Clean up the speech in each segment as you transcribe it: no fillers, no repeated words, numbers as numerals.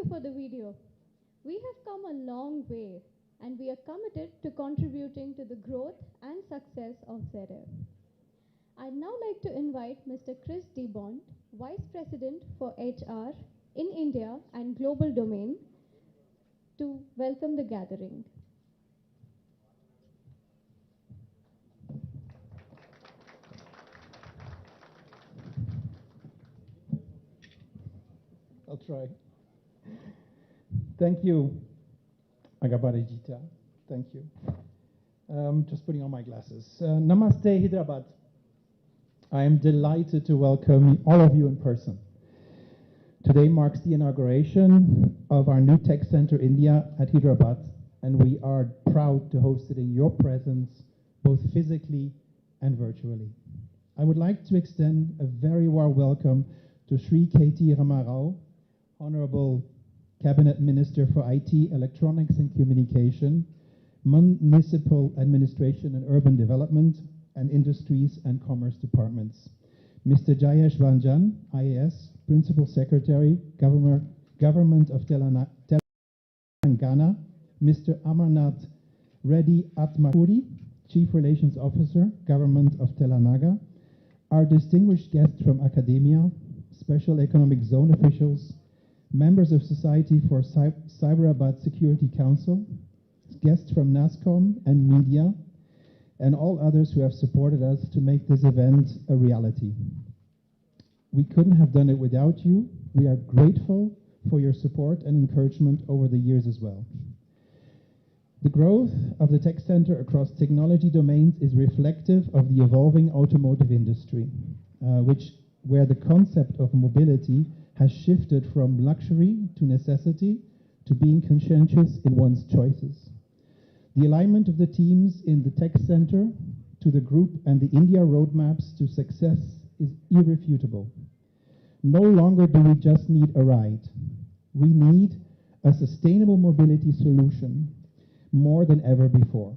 for the video. We have come a long way and we are committed to contributing to the growth and success of ZF. I'd now like to invite Mr. Chris DeBont, Vice President for HR in India and Global Domain, to welcome the gathering. I'll try. Thank you, Agabarijita. Thank you. Just putting on my glasses. Namaste, Hyderabad. I am delighted to welcome all of you in person. Today marks the inauguration of our new tech center, India, at Hyderabad, and we are proud to host it in your presence, both physically and virtually. I would like to extend a very warm welcome to Sri KTR, Honorable Cabinet Minister for IT, Electronics and Communication, Municipal Administration and Urban Development, and Industries and Commerce Departments. Mr. Jayesh Vanjan, IAS, Principal Secretary, Government of Telangana, Mr. Amarnath Reddy Atmakuri, Chief Relations Officer, Government of Telangana, our distinguished guests from academia, Special Economic Zone officials, members of Society for Cyberabad Security Council, guests from NASCOM and media, and all others who have supported us to make this event a reality. We couldn't have done it without you. We are grateful for your support and encouragement over the years as well. The growth of the tech center across technology domains is reflective of the evolving automotive industry, where the concept of mobility has shifted from luxury to necessity to being conscientious in one's choices. The alignment of the teams in the tech center to the group and the India roadmaps to success is irrefutable. No longer do we just need a ride. We need a sustainable mobility solution more than ever before.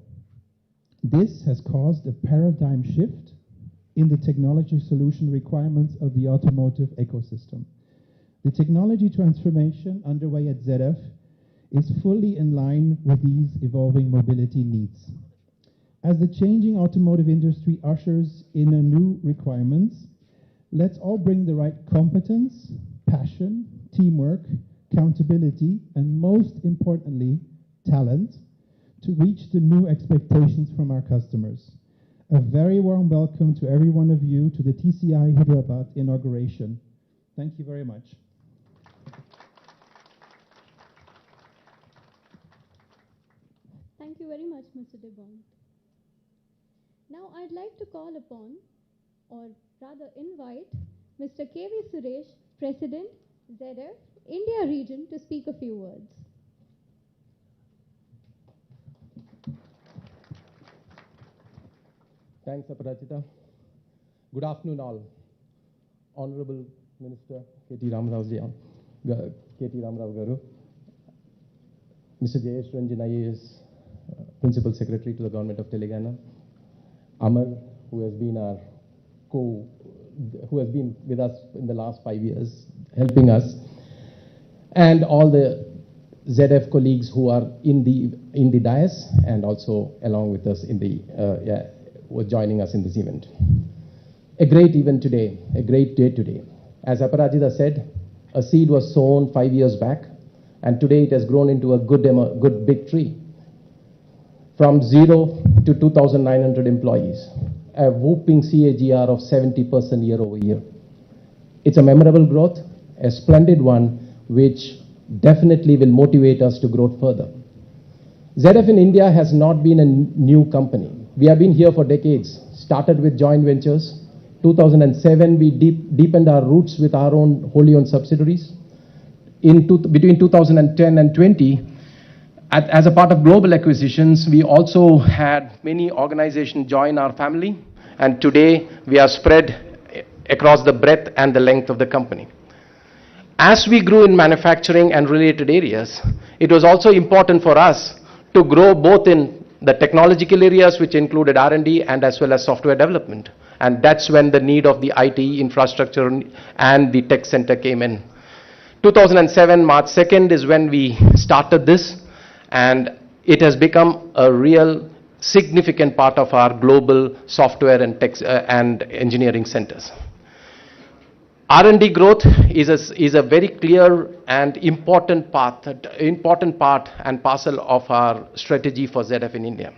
This has caused a paradigm shift in the technology solution requirements of the automotive ecosystem. The technology transformation underway at ZF is fully in line with these evolving mobility needs. As the changing automotive industry ushers in a new requirements, let's all bring the right competence, passion, teamwork, accountability, and most importantly, talent to reach the new expectations from our customers. A very warm welcome to every one of you to the TCI Hyderabad inauguration. Thank you very much. Thank you very much, Mr. DeBont. Now I'd like to call upon, or rather invite, Mr. KV Suresh, President, ZF, India region, to speak a few words. Thanks, Aparajita. Good afternoon, all. Honorable Minister KT Ramarao Garu, Mr. Jayesh Ranjan IAS, Principal Secretary to the Government of Telangana, Amar, who has been with us in the last 5 years, helping us, and all the ZF colleagues who are in the dais and also along with us in the joining us in this event. A great event today, a great day today. As Aparajita said, a seed was sown 5 years back, and today it has grown into a good big tree. From 0 to 2,900 employees, a whooping CAGR of 70% year over year. It's a memorable growth, a splendid one, which definitely will motivate us to grow further. ZF in India has not been a new company. We have been here for decades. Started with joint ventures. 2007, we deepened our roots with our own wholly owned subsidiaries. Between 2010 and 20, as a part of global acquisitions, we also had many organizations join our family, and today we are spread across the breadth and the length of the company. As we grew in manufacturing and related areas, it was also important for us to grow both in the technological areas, which included R&D and as well as software development. And that's when the need of the IT infrastructure and the tech center came in. 2007, March 2nd is when we started this, and it has become a real significant part of our global software and tech and engineering centers. R&D growth is a very clear and important part and parcel of our strategy for ZF in India.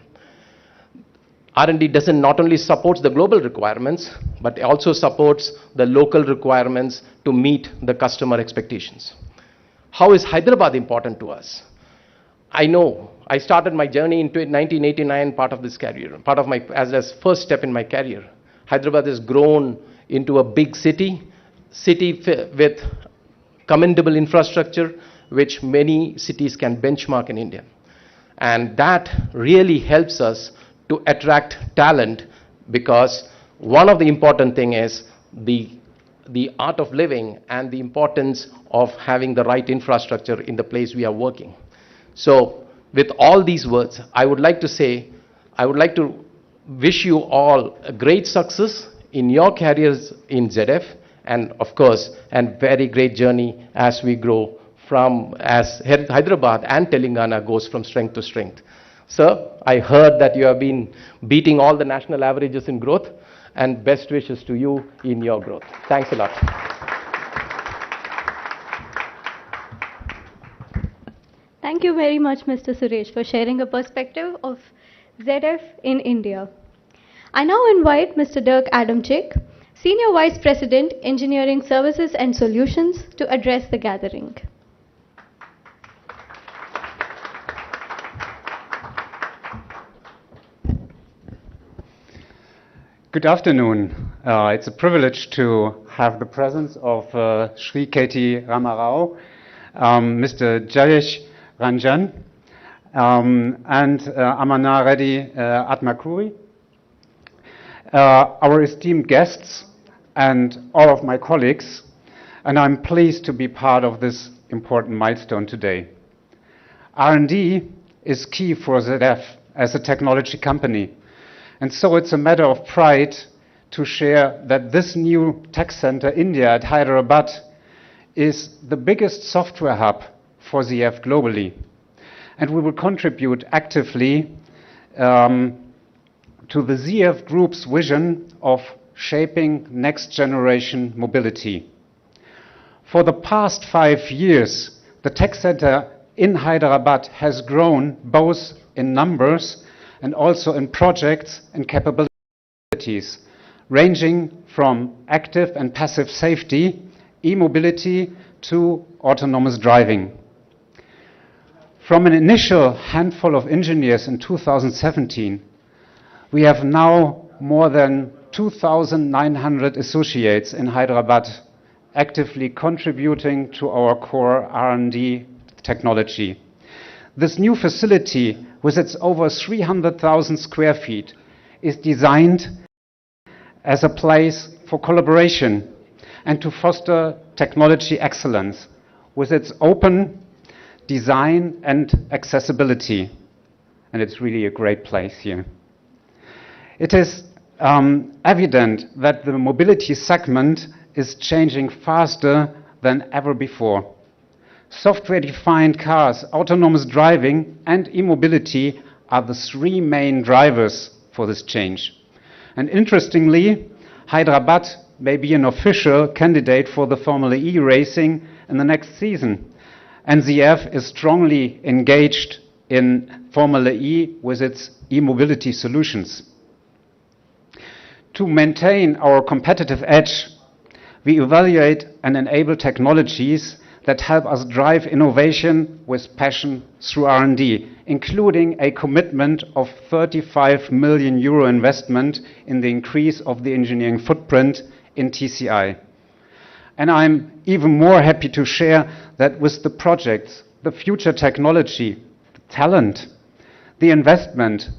R&D doesn't not only supports the global requirements, but also supports the local requirements to meet the customer expectations. How is Hyderabad important to us? I know I started my journey in 1989, part of this career, as first step in my career. Hyderabad has grown into a big city with commendable infrastructure, which many cities can benchmark in India. And that really helps us to attract talent, because one of the important thing is the art of living and the importance of having the right infrastructure in the place we are working. So with all these words, I would like to wish you all a great success in your careers in ZF, and of course, a very great journey as we grow as Hyderabad and Telangana goes from strength to strength. Sir, I heard that you have been beating all the national averages in growth, and best wishes to you in your growth. Thanks a lot. Thank you very much, Mr. Suresh, for sharing a perspective of ZF in India. I now invite Mr. Dirk Adamczyk, Senior Vice President, Engineering Services and Solutions, to address the gathering. Good afternoon. It's a privilege to have the presence of Shri KT Ramarao, Mr. Jayesh Ranjan, and Amana Reddy Atmakuri, our esteemed guests, and all of my colleagues, and I'm pleased to be part of this important milestone today. R&D is key for ZF as a technology company. And so it's a matter of pride to share that this new tech center, India, at Hyderabad, is the biggest software hub for ZF globally. And we will contribute actively to the ZF Group's vision of shaping next generation mobility. For the past 5 years, the tech center in Hyderabad has grown both in numbers and also in projects and capabilities, ranging from active and passive safety, e-mobility, to autonomous driving. From an initial handful of engineers in 2017, we have now more than 2,900 associates in Hyderabad actively contributing to our core R&D technology. This new facility, with its over 300,000 square feet, is designed as a place for collaboration and to foster technology excellence with its open design and accessibility. And it's really a great place here. It is evident that the mobility segment is changing faster than ever before. Software-defined cars, autonomous driving, and e-mobility are the three main drivers for this change. And interestingly, Hyderabad may be an official candidate for the Formula E racing in the next season. And ZF is strongly engaged in Formula E with its e-mobility solutions. To maintain our competitive edge, we evaluate and enable technologies that help us drive innovation with passion through R&D, including a commitment of 35 million euro investment in the increase of the engineering footprint in TCI. And I'm even more happy to share that with the projects, the future technology, the talent, the investment,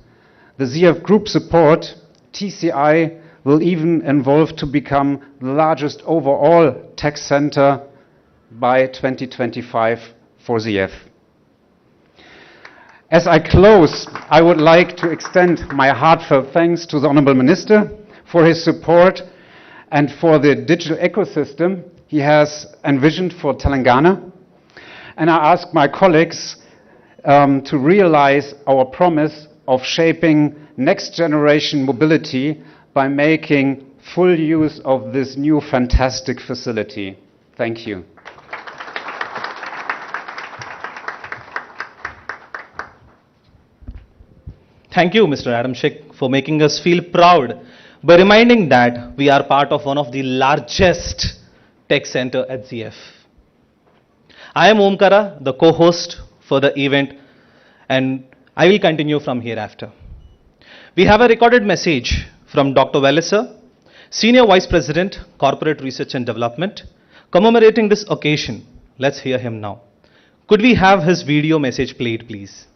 the ZF Group support, TCI will even evolve to become the largest overall tech center by 2025 for ZF. As I close, I would like to extend my heartfelt thanks to the Honorable Minister for his support and for the digital ecosystem he has envisioned for Telangana. And I ask my colleagues to realize our promise of shaping next generation mobility by making full use of this new fantastic facility. Thank you. Thank you, Mr. Adamczyk, for making us feel proud by reminding that we are part of one of the largest tech center at ZF. I am Omkara, the co-host for the event, and I will continue from hereafter. We have a recorded message from Dr. Welliser, Senior Vice President, Corporate Research and Development, commemorating this occasion. Let's hear him now. Could we have his video message played, please?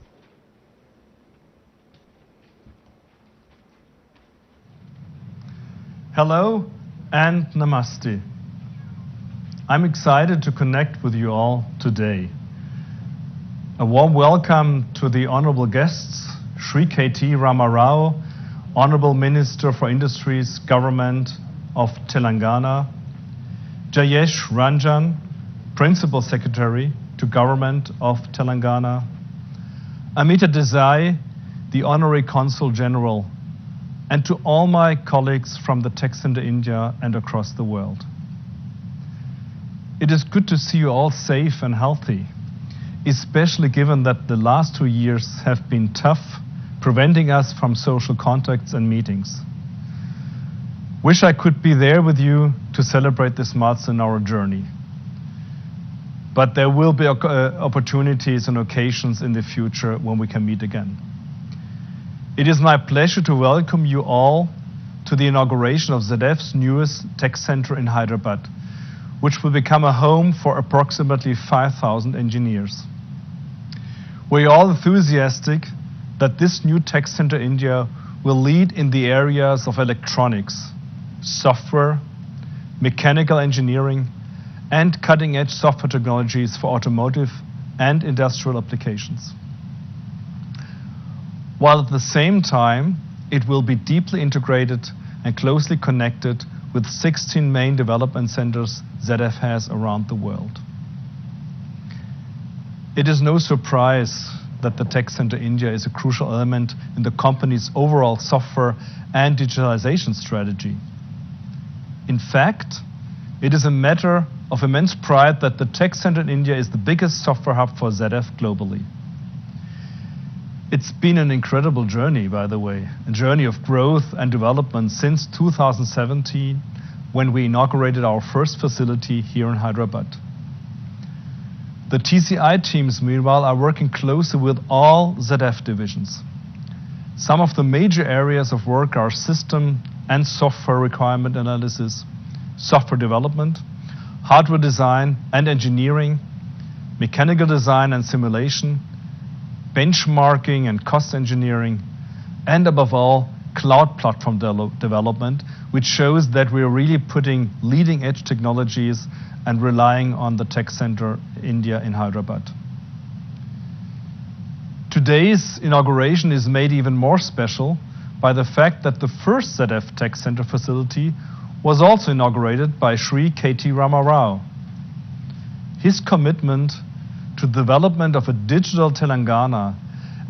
Hello and namaste. I'm excited to connect with you all today. A warm welcome to the honorable guests, Shri KT Ramarao, Honorable Minister for Industries, Government of Telangana, Jayesh Ranjan, Principal Secretary to Government of Telangana, Amita Desai, the Honorary Consul General, and to all my colleagues from the Tech Center India and across the world. It is good to see you all safe and healthy, especially given that the last 2 years have been tough, preventing us from social contacts and meetings. Wish I could be there with you to celebrate this milestone in our journey. But there will be opportunities and occasions in the future when we can meet again. It is my pleasure to welcome you all to the inauguration of ZF's newest tech center in Hyderabad, which will become a home for approximately 5,000 engineers. We're all enthusiastic that this new tech center in India will lead in the areas of electronics, software, mechanical engineering, and cutting-edge software technologies for automotive and industrial applications. While at the same time, it will be deeply integrated and closely connected with 16 main development centers ZF has around the world. It is no surprise that the Tech Center India is a crucial element in the company's overall software and digitalization strategy. In fact, it is a matter of immense pride that the Tech Center in India is the biggest software hub for ZF globally. It's been an incredible journey, by the way, a journey of growth and development since 2017, when we inaugurated our first facility here in Hyderabad. The TCI teams, meanwhile, are working closely with all ZF divisions. Some of the major areas of work are system and software requirement analysis, software development, hardware design and engineering, mechanical design and simulation, benchmarking and cost engineering, and above all, cloud platform development, which shows that we are really putting leading edge technologies and relying on the Tech Center India in Hyderabad. Today's inauguration is made even more special by the fact that the first ZF Tech Center facility was also inaugurated by Shri KT Ramarao. His commitment to the development of a digital Telangana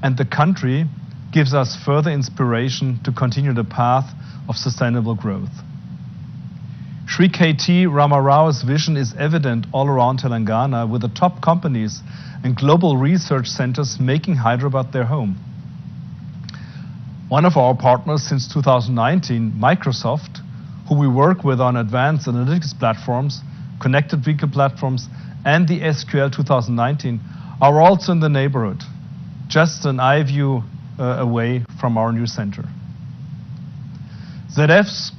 and the country gives us further inspiration to continue the path of sustainable growth. Shri KT Ramarao's vision is evident all around Telangana, with the top companies and global research centers making Hyderabad their home. One of our partners since 2019, Microsoft, who we work with on advanced analytics platforms, connected vehicle platforms, and the SQL 2019, are also in the neighborhood, just an eye view away from our new center. ZF's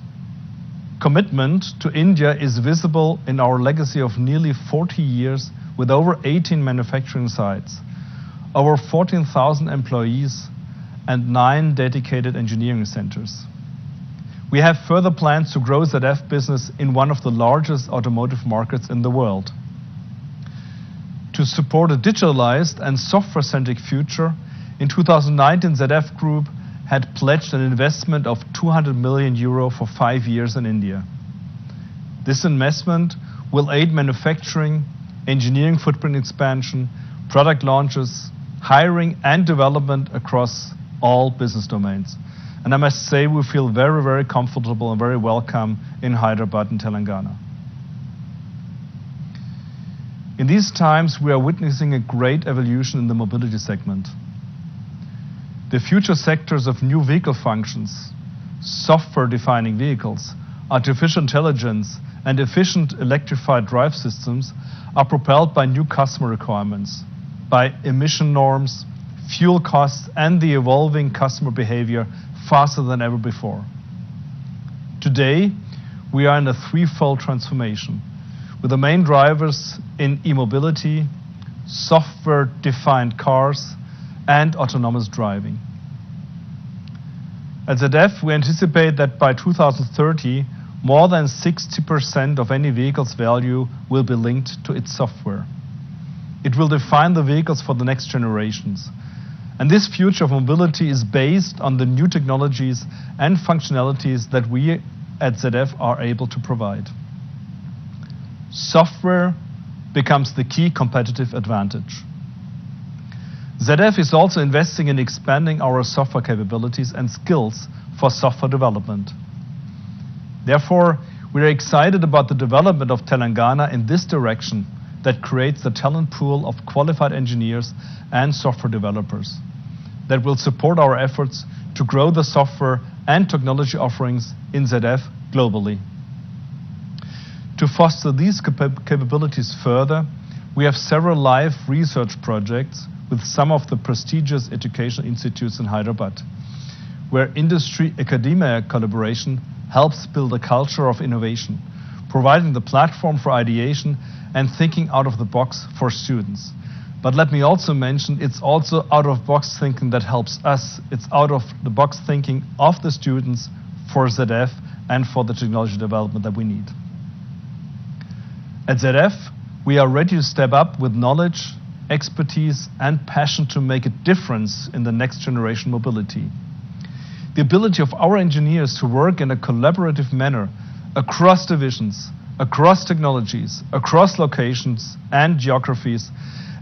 commitment to India is visible in our legacy of nearly 40 years with over 18 manufacturing sites, over 14,000 employees, and 9 dedicated engineering centers. We have further plans to grow ZF business in one of the largest automotive markets in the world. To support a digitalized and software-centric future, in 2019 ZF Group had pledged an investment of €200 million for 5 years in India. This investment will aid manufacturing, engineering footprint expansion, product launches, hiring and development across all business domains. And I must say we feel very, very comfortable and very welcome in Hyderabad and Telangana. In these times, we are witnessing a great evolution in the mobility segment. The future sectors of new vehicle functions, software-defining vehicles, artificial intelligence, and efficient electrified drive systems are propelled by new customer requirements, by emission norms, fuel costs, and the evolving customer behavior faster than ever before. Today, we are in a threefold transformation, with the main drivers in e-mobility, software-defined cars, and autonomous driving. At ZF, we anticipate that by 2030, more than 60% of any vehicle's value will be linked to its software. It will define the vehicles for the next generations. And this future of mobility is based on the new technologies and functionalities that we at ZF are able to provide. Software becomes the key competitive advantage. ZF is also investing in expanding our software capabilities and skills for software development. Therefore, we are excited about the development of Telangana in this direction that creates the talent pool of qualified engineers and software developers that will support our efforts to grow the software and technology offerings in ZF globally. To foster these capabilities further, we have several live research projects with some of the prestigious educational institutes in Hyderabad, where industry-academia collaboration helps build a culture of innovation, providing the platform for ideation and thinking out of the box for students. But let me also mention, it's also out-of-box thinking that helps us. It's out-of-the-box thinking of the students for ZF and for the technology development that we need. At ZF, we are ready to step up with knowledge, expertise, and passion to make a difference in the next generation mobility. The ability of our engineers to work in a collaborative manner across divisions, across technologies, across locations and geographies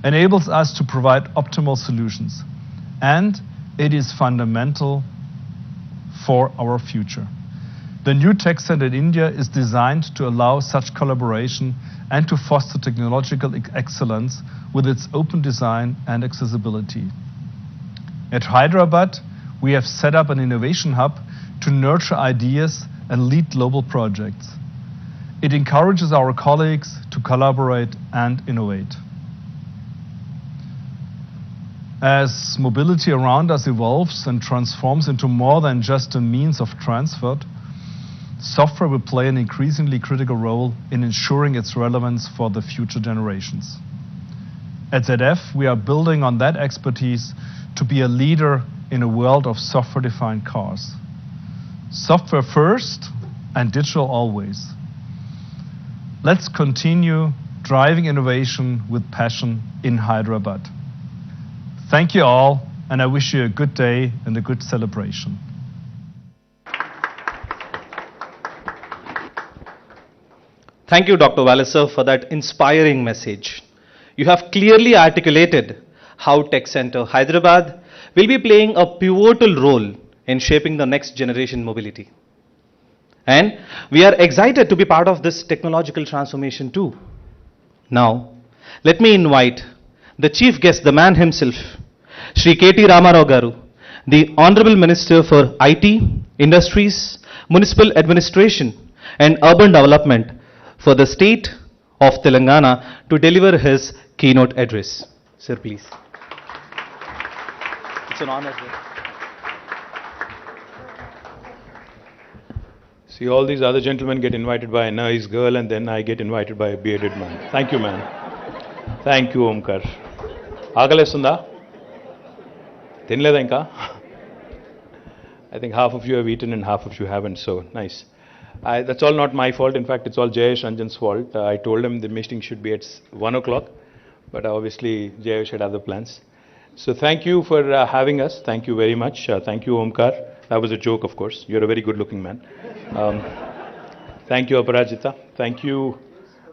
enables us to provide optimal solutions. And it is fundamental for our future. The new tech center in India is designed to allow such collaboration and to foster technological excellence with its open design and accessibility. At Hyderabad, we have set up an innovation hub to nurture ideas and lead global projects. It encourages our colleagues to collaborate and innovate. As mobility around us evolves and transforms into more than just a means of transport, software will play an increasingly critical role in ensuring its relevance for the future generations. At ZF, we are building on that expertise to be a leader in a world of software-defined cars. Software first and digital always. Let's continue driving innovation with passion in Hyderabad. Thank you all, and I wish you a good day and a good celebration. Thank you, Dr. Walliser, for that inspiring message. You have clearly articulated how Tech Center Hyderabad will be playing a pivotal role in shaping the next generation mobility. And we are excited to be part of this technological transformation too. Now, let me invite the chief guest, the man himself, Shri KT Ramarao Garu, the Honorable Minister for IT, Industries, Municipal Administration and Urban Development for the state of Telangana, to deliver his keynote address. Sir, please. It's an honor, sir. See, all these other gentlemen get invited by a nice girl and then I get invited by a bearded man. Thank you, man. Thank you, Omkar. Agalesunda? Tinleda inka? I think half of you have eaten and half of you haven't, so nice. That's all not my fault. In fact, it's all Jayesh Ranjan's fault. I told him the meeting should be at 1 o'clock, but obviously Jayesh had other plans. So thank you for having us. Thank you very much. Thank you, Omkar. That was a joke, of course. You're a very good-looking man. Thank you, Aparajita. Thank you,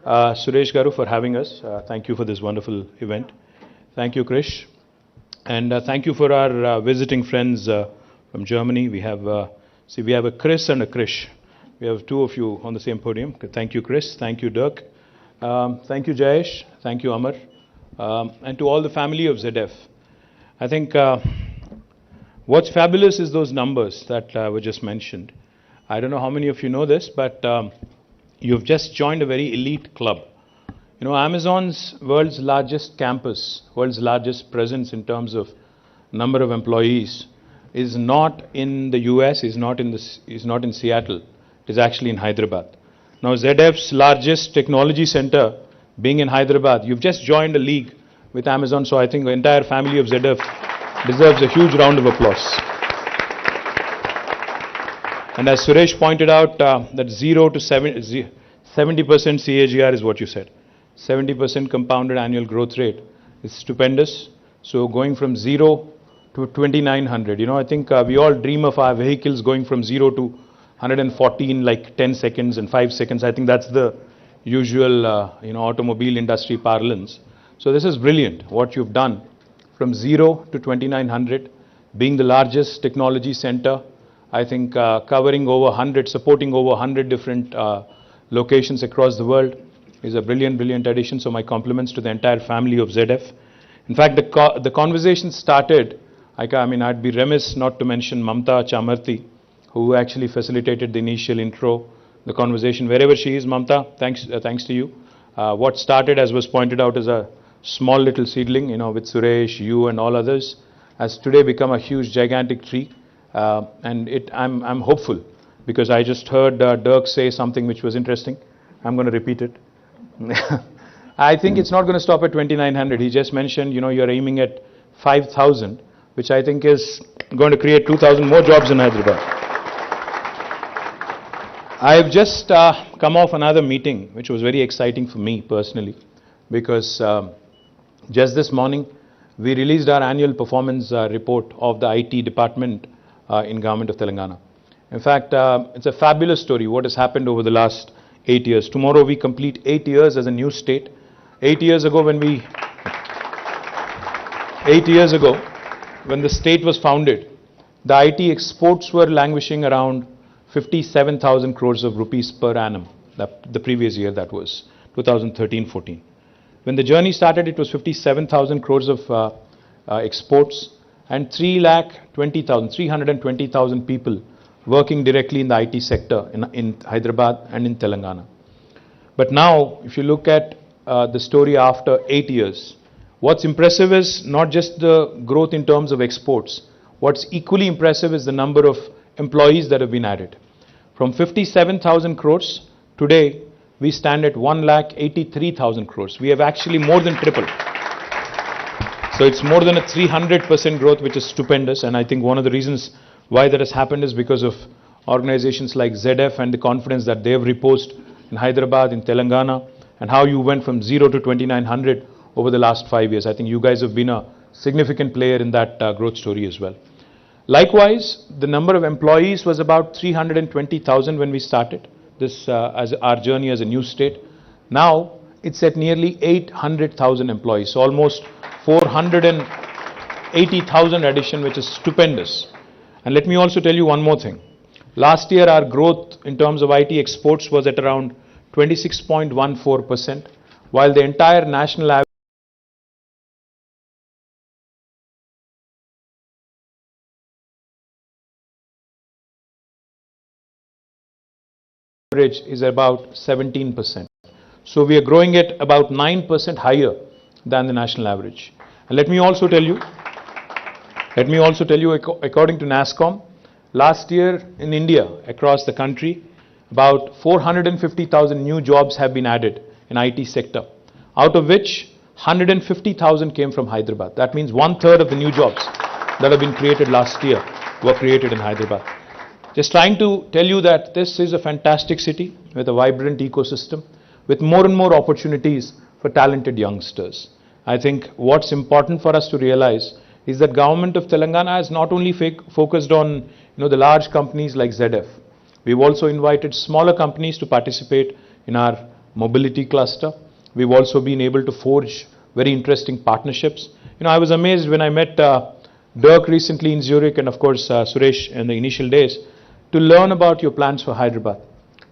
Suresh Garu, for having us. Thank you for this wonderful event. Thank you, Krish. And thank you for our visiting friends from Germany. We have, we have a Chris and a Krish. We have two of you on the same podium. Thank you, Chris. Thank you, Dirk. Thank you, Jayesh. Thank you, Amar. And to all the family of ZF. I think what's fabulous is those numbers that were just mentioned. I don't know how many of you know this, but you've just joined a very elite club. You know, Amazon's world's largest campus, world's largest presence in terms of number of employees, is not in the US, is not in Seattle. It is actually in Hyderabad. Now, ZF's largest technology center being in Hyderabad, you've just joined a league with Amazon, so I think the entire family of ZF deserves a huge round of applause. And as Suresh pointed out, that 0 to 70% CAGR is what you said. 70% compounded annual growth rate is stupendous. So going from 0 to 2,900, you know, I think we all dream of our vehicles going from 0 to 114 in like 10 seconds and 5 seconds. I think that's the usual, you know, automobile industry parlance. So this is brilliant, what you've done from 0 to 2,900, being the largest technology center, I think covering over 100, supporting over 100 different locations across the world is a brilliant, brilliant addition. So my compliments to the entire family of ZF. In fact, the conversation started, I mean, I'd be remiss not to mention Mamta Chamarthi, who actually facilitated the initial intro, the conversation. Wherever she is, Mamta, thanks to you. What started, as was pointed out, as a small little seedling, you know, with Suresh, you and all others, has today become a huge, gigantic tree. And I'm hopeful, because I just heard Dirk say something which was interesting. I'm going to repeat it. I think it's not going to stop at 2,900. He just mentioned, you know, you're aiming at 5,000, which I think is going to create 2,000 more jobs in Hyderabad. I've just come off another meeting, which was very exciting for me personally, because just this morning, we released our annual performance report of the IT department in Government of Telangana. In fact, it's a fabulous story, what has happened over the last 8 years. Tomorrow we complete 8 years as a new state. 8 years ago when the state was founded, the IT exports were languishing around 57,000 crores of rupees per annum. The previous year, that was 2013-14. When the journey started, it was 57,000 crores of exports and 320,000 people working directly in the IT sector in Hyderabad and in Telangana. But now, if you look at the story after 8 years, what's impressive is not just the growth in terms of exports. What's equally impressive is the number of employees that have been added. From 57,000 crores, today we stand at 1,83,000 crores. We have actually more than tripled. So it's more than a 300% growth, which is stupendous. And I think one of the reasons why that has happened is because of organizations like ZF and the confidence that they have reposed in Hyderabad, in Telangana, and how you went from 0 to 2,900 over the last 5 years. I think you guys have been a significant player in that growth story as well. Likewise, the number of employees was about 320,000 when we started this as our journey as a new state. Now it's at nearly 800,000 employees, so almost 480,000 addition, which is stupendous. And let me also tell you one more thing. Last year, our growth in terms of IT exports was at around 26.14%, while the entire national average is about 17%. So we are growing at about 9% higher than the national average. And let me also tell you, according to NASSCOM, last year in India, across the country, about 450,000 new jobs have been added in IT sector, out of which 150,000 came from Hyderabad. That means 1/3 of the new jobs that have been created last year were created in Hyderabad. Just trying to tell you that this is a fantastic city with a vibrant ecosystem, with more and more opportunities for talented youngsters. I think what's important for us to realize is that Government of Telangana has not only focused on the large companies like ZF. We've also invited smaller companies to participate in our mobility cluster. We've also been able to forge very interesting partnerships. I was amazed when I met Dirk recently in Zurich, and of course Suresh in the initial days, to learn about your plans for Hyderabad.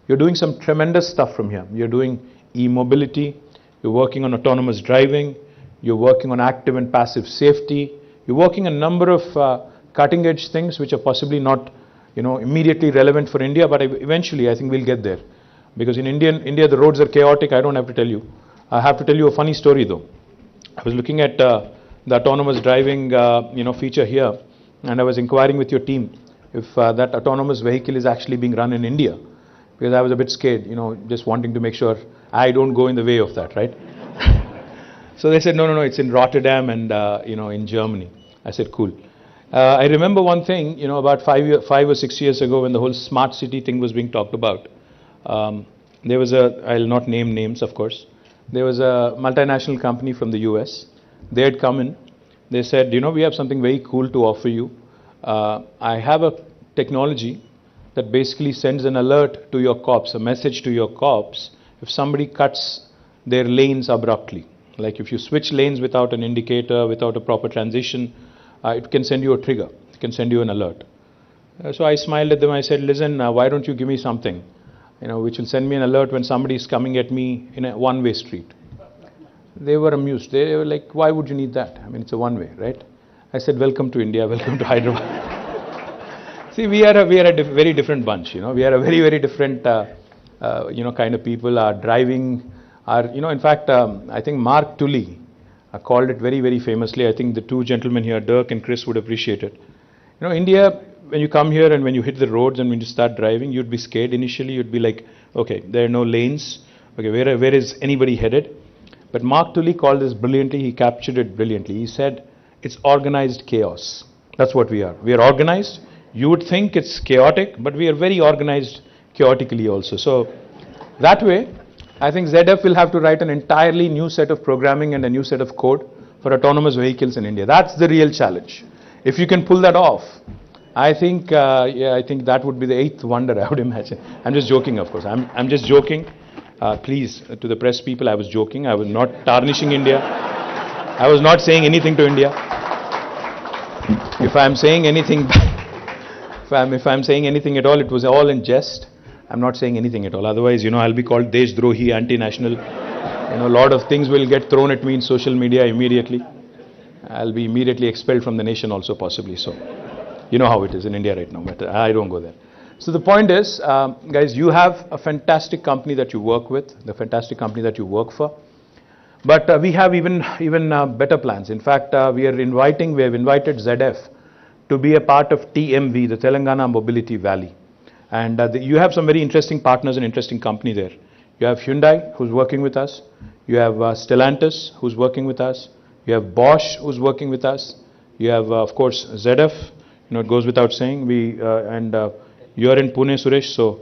You're doing some tremendous stuff from here. You're doing e-mobility, you're working on autonomous driving, you're working on active and passive safety, you're working on a number of cutting edge things which are possibly not immediately relevant for India, but eventually I think we'll get there. Because in India the roads are chaotic, I don't have to tell you. I have to tell you a funny story though. I was looking at the autonomous driving feature here, and I was inquiring with your team if that autonomous vehicle is actually being run in India, because I was a bit scared, just wanting to make sure I don't go in the way of that, right? So they said, no, it's in Rotterdam and in Germany. I said, cool. I remember one thing, about 5 or 6 years ago when the whole smart city thing was being talked about. There was I'll not name names, of course. There was a multinational company from the US. They had come in. They said, we have something very cool to offer you. I have a technology that basically sends an alert to your cops, a message to your cops, if somebody cuts their lanes abruptly. Like if you switch lanes without an indicator, without a proper transition, it can send you a trigger. It can send you an alert. So I smiled at them. I said, listen, why don't you give me something, which will send me an alert when somebody is coming at me in a one-way street. They were amused. They were like, why would you need that? I mean, it's a one-way, right? I said, welcome to India, welcome to Hyderabad. See, we are a very different bunch, We are a very, very different, kind of people. Our driving, in fact, I think Mark Tully called it very, very famously. I think the two gentlemen here, Dirk and Chris, would appreciate it. India, when you come here and when you hit the roads and when you start driving, you'd be scared initially. You'd be like, okay, there are no lanes. Okay, where is anybody headed? But Mark Tully called this brilliantly. He captured it brilliantly. He said, it's organized chaos. That's what we are. We are organized. You would think it's chaotic, but we are very organized chaotically also. So that way, I think ZF will have to write an entirely new set of programming and a new set of code for autonomous vehicles in India. That's the real challenge. If you can pull that off, I think that would be the eighth wonder, I would imagine. I'm just joking, of course. I'm just joking. Please, to the press people, I was joking. I was not tarnishing India. I was not saying anything to India. If I'm saying anything, if I'm saying anything at all, it was all in jest. I'm not saying anything at all. Otherwise, I'll be called Deshdrohi, anti-national. A lot of things will get thrown at me in social media immediately. I'll be immediately expelled from the nation also, possibly. So, you know how it is in India right now, but I don't go there. So the point is, guys, you have a fantastic company that you work with, the fantastic company that you work for. But we have even better plans. In fact, we have invited ZF to be a part of TMV, the Telangana Mobility Valley. And you have some very interesting partners and interesting company there. You have Hyundai, who's working with us. You have Stellantis, who's working with us. You have Bosch, who's working with us. You have, of course, ZF. It goes without saying. You're in Pune, Suresh, so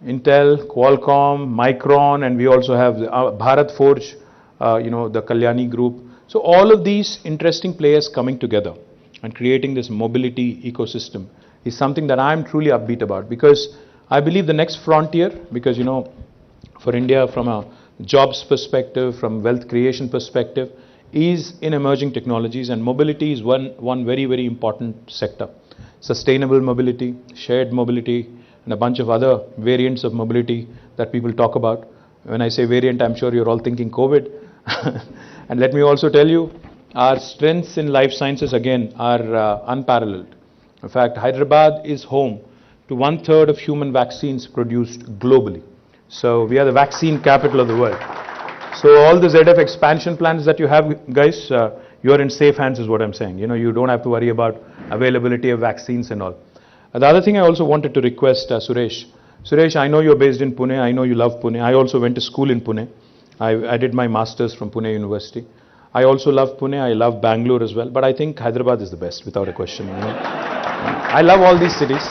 Intel, Qualcomm, Micron, and we also have Bharat Forge, the Kalyani Group. So all of these interesting players coming together and creating this mobility ecosystem is something that I'm truly upbeat about, because I believe the next frontier, because for India, from a jobs perspective, from wealth creation perspective, is in emerging technologies, and mobility is one very, very important sector. Sustainable mobility, shared mobility, and a bunch of other variants of mobility that people talk about. When I say variant, I'm sure you're all thinking COVID. And let me also tell you, our strengths in life sciences, again, are unparalleled. In fact, Hyderabad is home to 1/3 of human vaccines produced globally. So we are the vaccine capital of the world. So all the ZF expansion plans that you have, guys, you are in safe hands is what I'm saying. You don't have to worry about availability of vaccines and all. The other thing I also wanted to request Suresh. Suresh, I know you're based in Pune. I know you love Pune. I also went to school in Pune. I did my master's from Pune University. I also love Pune. I love Bangalore as well. But I think Hyderabad is the best, without a question. I love all these cities.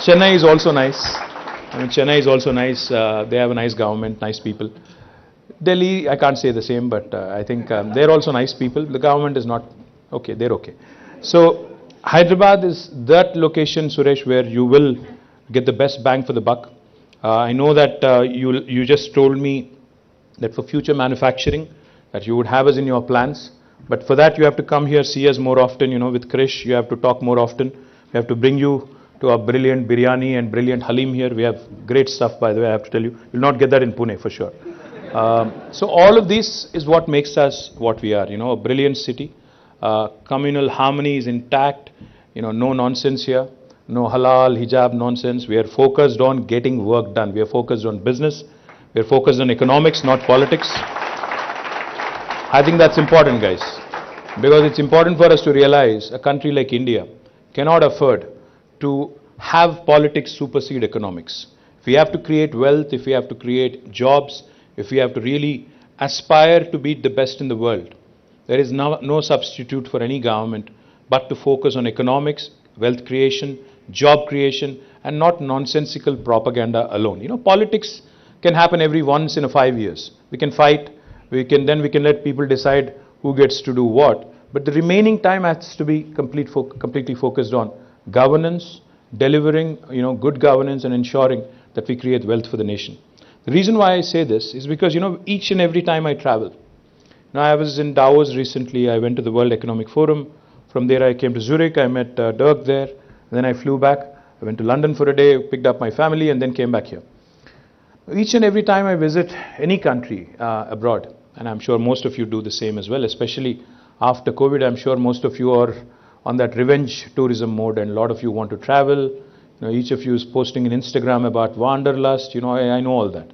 Chennai is also nice. Chennai is also nice. They have a nice government, nice people. Delhi, I can't say the same, but I think they're also nice people. The government is not okay. They're okay. So Hyderabad is that location, Suresh, where you will get the best bang for the buck. I know that you just told me that for future manufacturing, that you would have us in your plans. But for that, you have to come here, see us more often. With Krish, you have to talk more often. We have to bring you to our brilliant biryani and brilliant halim here. We have great stuff, by the way, I have to tell you. You'll not get that in Pune, for sure. So all of this is what makes us what we are, a brilliant city. Communal harmony is intact, no nonsense here. No halal, hijab nonsense. We are focused on getting work done. We are focused on business. We are focused on economics, not politics. I think that's important, guys. Because it's important for us to realize a country like India cannot afford to have politics supersede economics. If we have to create wealth, if we have to create jobs, if we have to really aspire to be the best in the world, there is no substitute for any government but to focus on economics, wealth creation, job creation, and not nonsensical propaganda alone. Politics can happen every once in 5 years. We can fight, we can let people decide who gets to do what, but the remaining time has to be completely focused on governance, delivering good governance, and ensuring that we create wealth for the nation. The reason why I say this is because each and every time I travel. I was in Davos recently. I went to the World Economic Forum. From there I came to Zurich. I met Dirk there. Then I flew back. I went to London for a day, picked up my family, and then came back here. Each and every time I visit any country abroad, and I'm sure most of you do the same as well, especially after COVID, I'm sure most of you are on that revenge tourism mode, and a lot of you want to travel. Each of you is posting on Instagram about wanderlust. I know all that.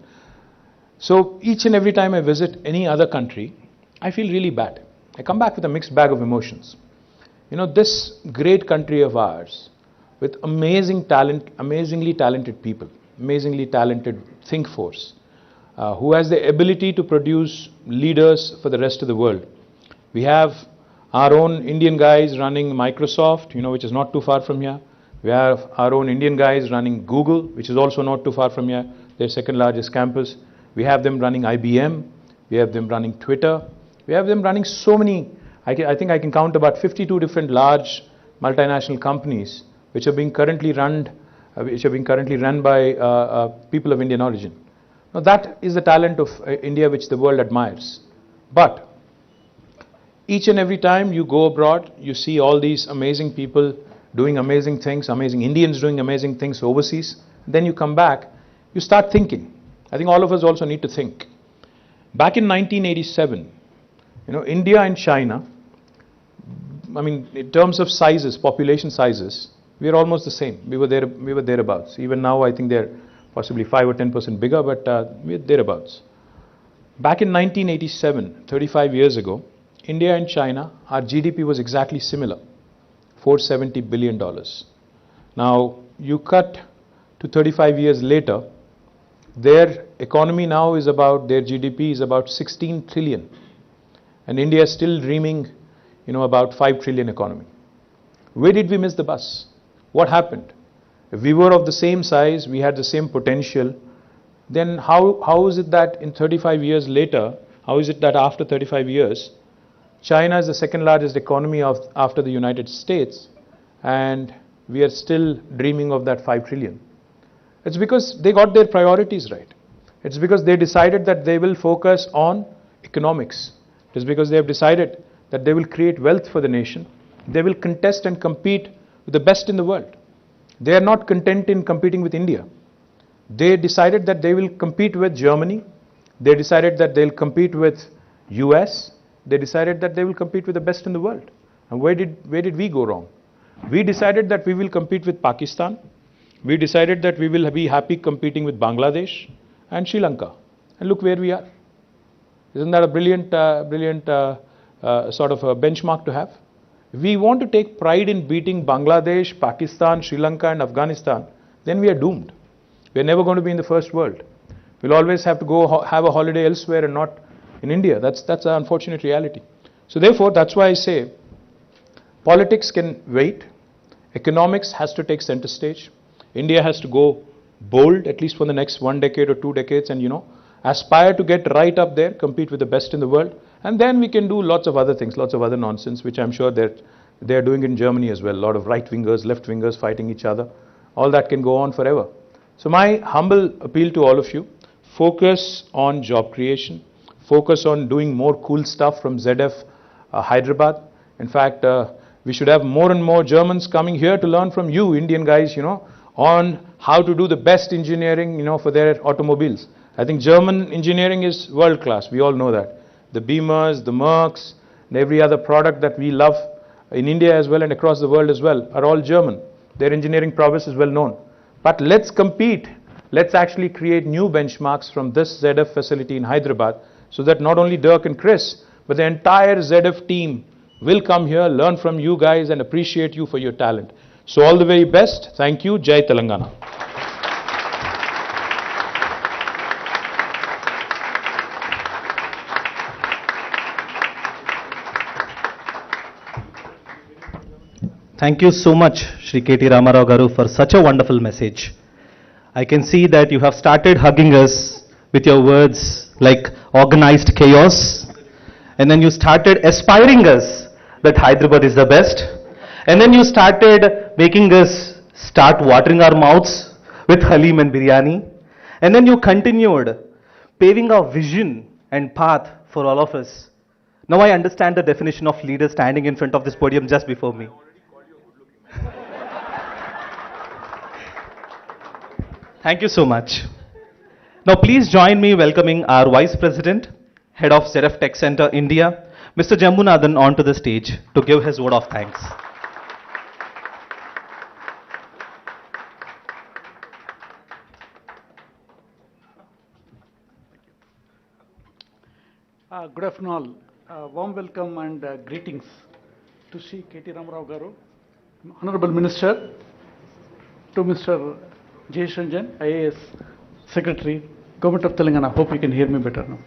So each and every time I visit any other country, I feel really bad. I come back with a mixed bag of emotions. This great country of ours, with amazing talent, amazingly talented people, amazingly talented think force, who has the ability to produce leaders for the rest of the world. We have our own Indian guys running Microsoft, which is not too far from here. We have our own Indian guys running Google, which is also not too far from here, their second largest campus. We have them running IBM. We have them running Twitter. We have them running so many, I think I can count about 52 different large multinational companies which are being currently run by people of Indian origin. Now that is the talent of India which the world admires. But each and every time you go abroad, you see all these amazing people doing amazing things, amazing Indians doing amazing things overseas. Then you come back, you start thinking. I think all of us also need to think. Back in 1987, India and China, in terms of sizes, population sizes, we are almost the same. We were thereabouts. Even now, I think they're possibly 5 or 10% bigger, but we're thereabouts. Back in 1987, 35 years ago, India and China, our GDP was exactly similar, $470 billion. Now, you cut to 35 years later, their economy now is about, their GDP is about 16 trillion. And India is still dreaming, about 5 trillion economy. Where did we miss the bus? What happened? If we were of the same size, we had the same potential, then how is it that in 35 years later, how is it that after 35 years, China is the second largest economy after the United States, and we are still dreaming of that 5 trillion? It's because they got their priorities right. It's because they decided that they will focus on economics. It is because they have decided that they will create wealth for the nation. They will contest and compete with the best in the world. They are not content in competing with India. They decided that they will compete with Germany. They decided that they'll compete with US. They decided that they will compete with the best in the world. And where did we go wrong? We decided that we will compete with Pakistan. We decided that we will be happy competing with Bangladesh and Sri Lanka. And look where we are. Isn't that a brilliant sort of a benchmark to have? If we want to take pride in beating Bangladesh, Pakistan, Sri Lanka and Afghanistan, then we are doomed. We are never going to be in the first world. We'll always have to go have a holiday elsewhere and not in India. That's an unfortunate reality. So therefore, that's why I say politics can wait. Economics has to take center stage. India has to go bold, at least for the next 1 decade or 2 decades, and aspire to get right up there, compete with the best in the world, and then we can do lots of other things, lots of other nonsense, which I'm sure they're doing in Germany as well. A lot of right-wingers, left-wingers fighting each other. All that can go on forever. So my humble appeal to all of you, focus on job creation, focus on doing more cool stuff from ZF Hyderabad. In fact, we should have more and more Germans coming here to learn from you, Indian guys, on how to do the best engineering, for their automobiles. I think German engineering is world class. We all know that. The Beamers, the Mercs, and every other product that we love in India as well and across the world as well are all German. Their engineering prowess is well known. But let's compete. Let's actually create new benchmarks from this ZF facility in Hyderabad so that not only Dirk and Chris, but the entire ZF team will come here, learn from you guys and appreciate you for your talent. So all the very best. Thank you. Jai Telangana. Thank you so much, Shri KT Ramarao Garu, for such a wonderful message. I can see that you have started hugging us with your words like organized chaos, and then you started aspiring us that Hyderabad is the best, and then you started making us start watering our mouths with Halim and Biryani, and then you continued paving our vision and path for all of us. Now I understand the definition of leader standing in front of this podium just before me. Thank you so much. Now please join me welcoming our Vice President, Head of ZF Tech Center India, Mr. Jammunathan, onto the stage to give his word of thanks. Good afternoon all. Warm welcome and greetings to Shri KT Ramarao Garu, Honorable Minister, to Mr. Jayesh Ranjan, IAS Secretary, Government of Telangana. Hope you can hear me better now.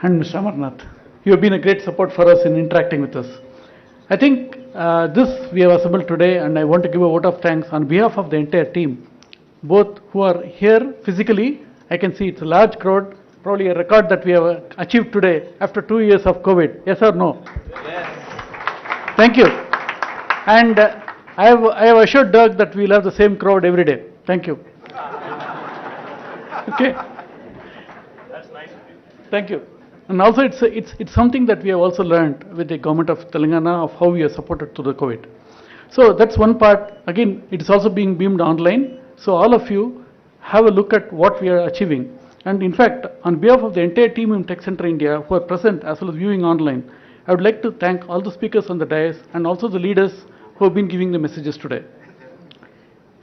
And Mr. Amarnath, you have been a great support for us in interacting with us. I think this we have assembled today, and I want to give a vote of thanks on behalf of the entire team, both who are here physically. I can see it's a large crowd, probably a record that we have achieved today after 2 years of COVID. Yes or no? Yes. Thank you. And I have assured Dirk that we'll have the same crowd every day. Thank you. Okay. That's nice of you. Thank you. And also it's something that we have also learned with the government of Telangana of how we are supported through the COVID. So that's one part. Again, it is also being beamed online. So all of you have a look at what we are achieving. And in fact, on behalf of the entire team in Tech Center India who are present as well as viewing online, I would like to thank all the speakers on the dais and also the leaders who have been giving the messages today.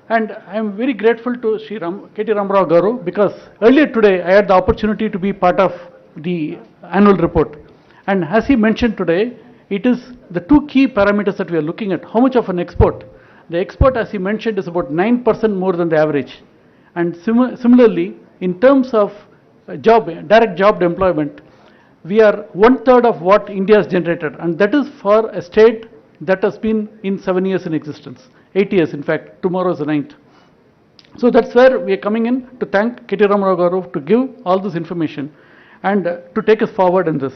And I am very grateful to Shri KT Ramarao Garu because earlier today I had the opportunity to be part of the annual report. And as he mentioned today, it is the two key parameters that we are looking at. How much of an export? The export, as he mentioned, is about 9% more than the average. And similarly, in terms of direct job employment, we are 1/3 of what India has generated. And that is for a state that has been in 7 years in existence. 8 years, in fact. Tomorrow is the 9th. So that's where we are coming in to thank KT Ramarao Garu to give all this information and to take us forward in this.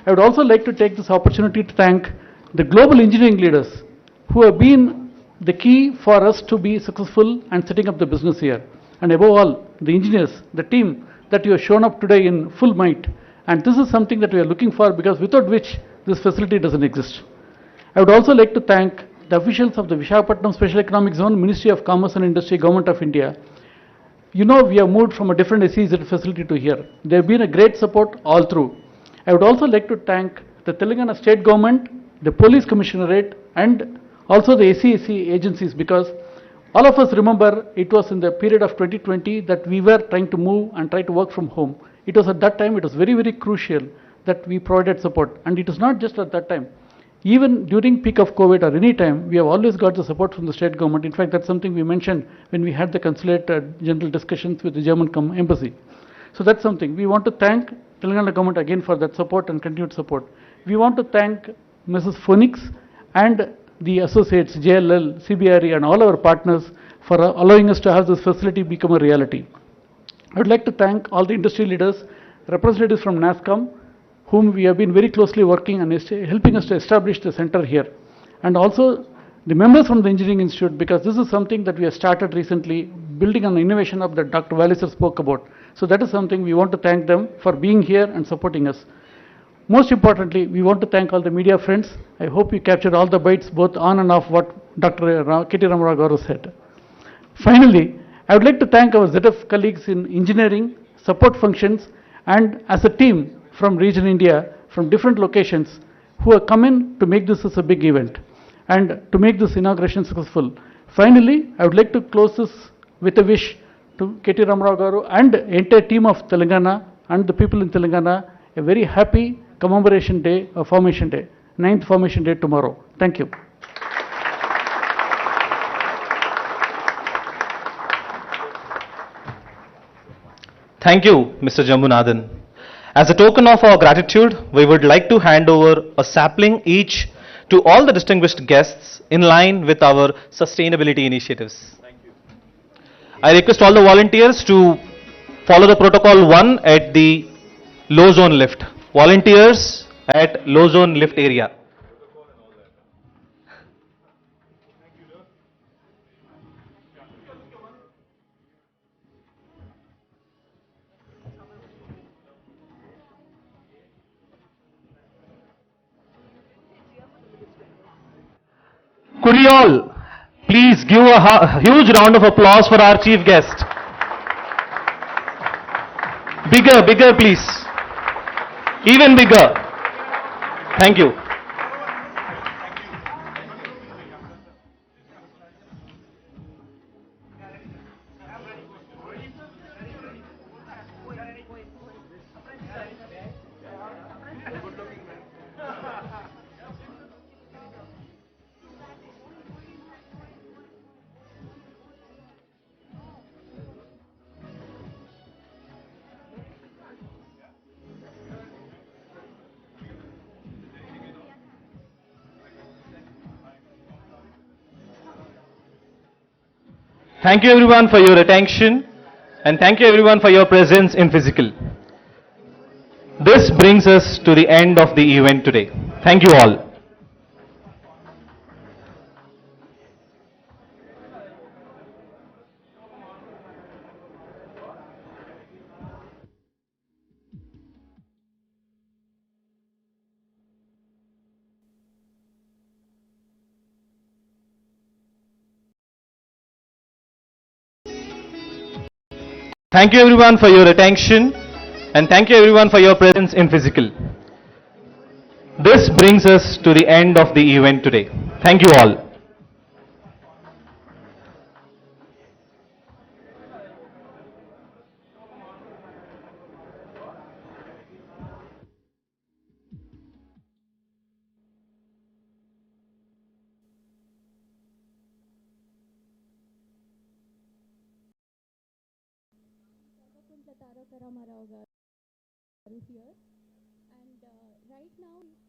I would also like to take this opportunity to thank the global engineering leaders who have been the key for us to be successful and setting up the business here. And above all, the engineers, the team that you have shown up today in full might. And this is something that we are looking for because without which this facility doesn't exist. I would also like to thank the officials of the Visakhapatnam Special Economic Zone, Ministry of Commerce and Industry, Government of India. You know, we have moved from a different SEZ facility to here. They have been a great support all through. I would also like to thank the Telangana State Government, the Police Commissionerate, and also the SEC agencies because all of us remember it was in the period of 2020 that we were trying to move and try to work from home. It was at that time, it was very, very crucial that we provided support. And it is not just at that time. Even during peak of COVID or any time, we have always got the support from the state government. In fact, that's something we mentioned when we had the consulate general discussions with the German embassy. So that's something. We want to thank Telangana government again for that support and continued support. We want to thank Mrs. Phoenix and the associates, JLL, CBRE and all our partners for allowing us to have this facility become a reality. I would like to thank all the industry leaders, representatives from NASCOM, whom we have been very closely working and helping us to establish the center here. And also the members from the Engineering Institute, because this is something that we have started recently, building on the innovation hub that Dr. Walliser spoke about. So that is something we want to thank them for being here and supporting us. Most importantly, we want to thank all the media friends. I hope you captured all the bites, both on and off what Dr. KT Ramarao Garu said. Finally, I would like to thank our ZF colleagues in engineering, support functions, and as a team from region India, from different locations, who have come in to make this as a big event and to make this inauguration successful. Finally, I would like to close this with a wish to KT Ramarao Garu and the entire team of Telangana and the people in Telangana a very happy commemoration day, formation day, 9th formation day tomorrow. Thank you. Thank you, Mr. Jambunathan. As a token of our gratitude, we would like to hand over a sapling each to all the distinguished guests in line with our sustainability initiatives. Thank you. I request all the volunteers to follow the protocol 1 at the low zone lift. Volunteers at low zone lift area. Could you all please give a huge round of applause for our chief guest? Bigger, bigger, please. Even bigger. Thank you. Thank you everyone for your attention and thank you everyone for your presence in physical. This brings us to the end of the event today. Thank you all. Thank you everyone for your attention and thank you everyone for your presence in physical. This brings us to the end of the event today. Thank you all. Swatantra Ramarao Garu here, and right now